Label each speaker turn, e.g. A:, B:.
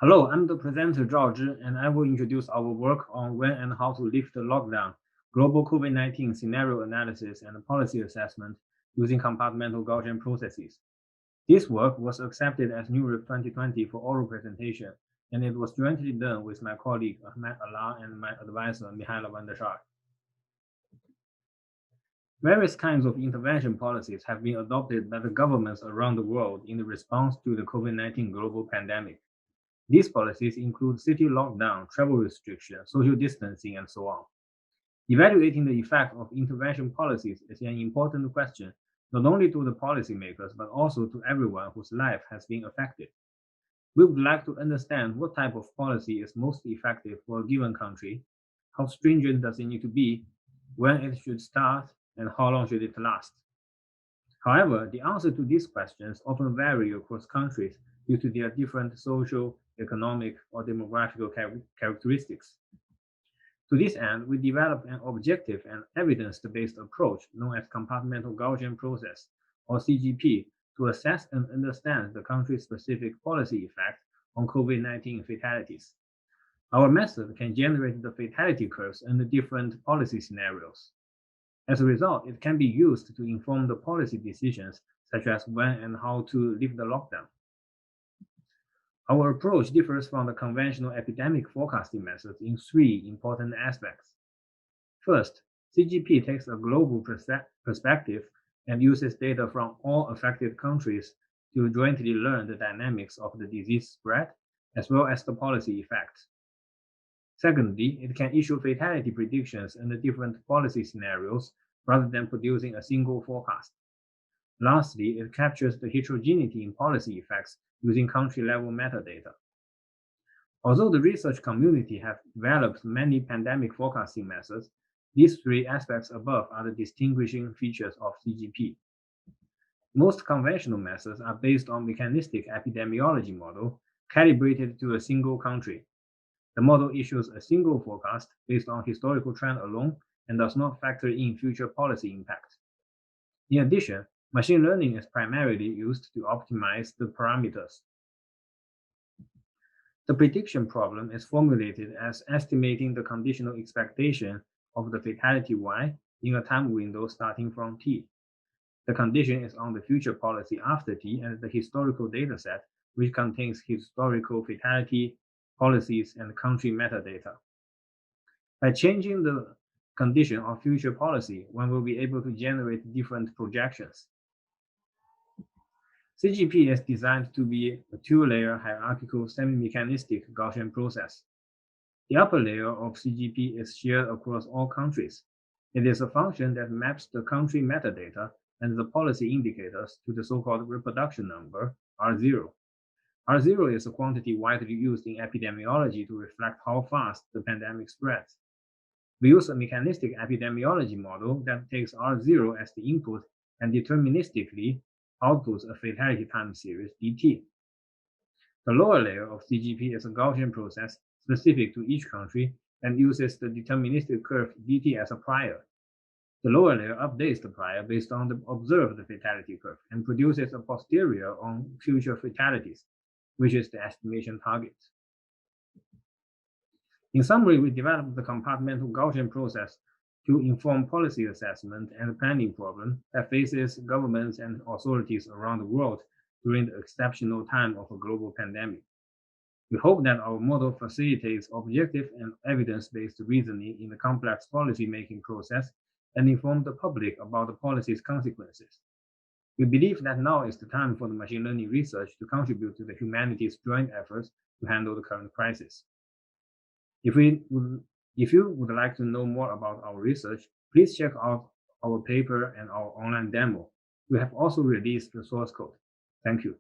A: Hello, I'm the presenter Zhaozhi, and I will introduce our work on when and how to lift the lockdown, global COVID-19 scenario analysis and policy assessment using compartmental Gaussian processes. This work was accepted as NURIP 2020 for oral presentation, and it was jointly done with my colleague Ahmed Allah and my advisor Mihaila van der Schaar. Various kinds of intervention policies have been adopted by the governments around the world in response to the COVID-19 global pandemic. These policies include city lockdown, travel restriction, social distancing, and so on. Evaluating the effect of intervention policies is an important question, not only to the policymakers, but also to everyone whose life has been affected. We would like to understand what type of policy is most effective for a given country, how stringent does it need to be, when it should start, and how long should it last. However, the answer to these questions often vary across countries due to their different social, economic, or demographic characteristics. To this end, we developed an objective and evidence-based approach known as Compartmental Gaussian Process, or CGP, to assess and understand the country's specific policy effect on COVID-19 fatalities. Our method can generate the fatality curves under different policy scenarios. As a result, it can be used to inform the policy decisions, such as when and how to lift the lockdown. Our approach differs from the conventional epidemic forecasting methods in three important aspects. First, CGP takes a global perspective and uses data from all affected countries to jointly learn the dynamics of the disease spread, as well as the policy effects. Secondly, it can issue fatality predictions under different policy scenarios rather than producing a single forecast. Lastly, it captures the heterogeneity in policy effects using country-level metadata. Although the research community have developed many pandemic forecasting methods, these three aspects above are the distinguishing features of CGP. Most conventional methods are based on mechanistic epidemiology model calibrated to a single country. The model issues a single forecast based on historical trend alone and does not factor in future policy impact. In addition, machine learning is primarily used to optimize the parameters. The prediction problem is formulated as estimating the conditional expectation of the fatality y in a time window starting from t. The condition is on the future policy after t and the historical dataset, which contains historical fatality policies and country metadata. By changing the condition of future policy, one will be able to generate different projections. CGP is designed to be a two-layer hierarchical semi-mechanistic Gaussian process. The upper layer of CGP is shared across all countries. It is a function that maps the country metadata and the policy indicators to the so-called reproduction number, R0. R0 is a quantity widely used in epidemiology to reflect how fast the pandemic spreads. We use a mechanistic epidemiology model that takes R0 as the input and deterministically outputs a fatality time series dt. The lower layer of CGP is a Gaussian process specific to each country and uses the deterministic curve dt as a prior. The lower layer updates the prior based on the observed fatality curve and produces a posterior on future fatalities, which is the estimation target. In summary, we developed the compartmental Gaussian process to inform policy assessment and planning problem that faces governments and authorities around the world during the exceptional time of a global pandemic. We hope that our model facilitates objective and evidence-based reasoning in the complex policy-making process and inform the public about the policy's consequences. We believe that now is the time for the machine learning research to contribute to the humanity's joint efforts to handle the current crisis. If you would like to know more about our research, please check out our paper and our online demo. We have also released the source code. Thank you.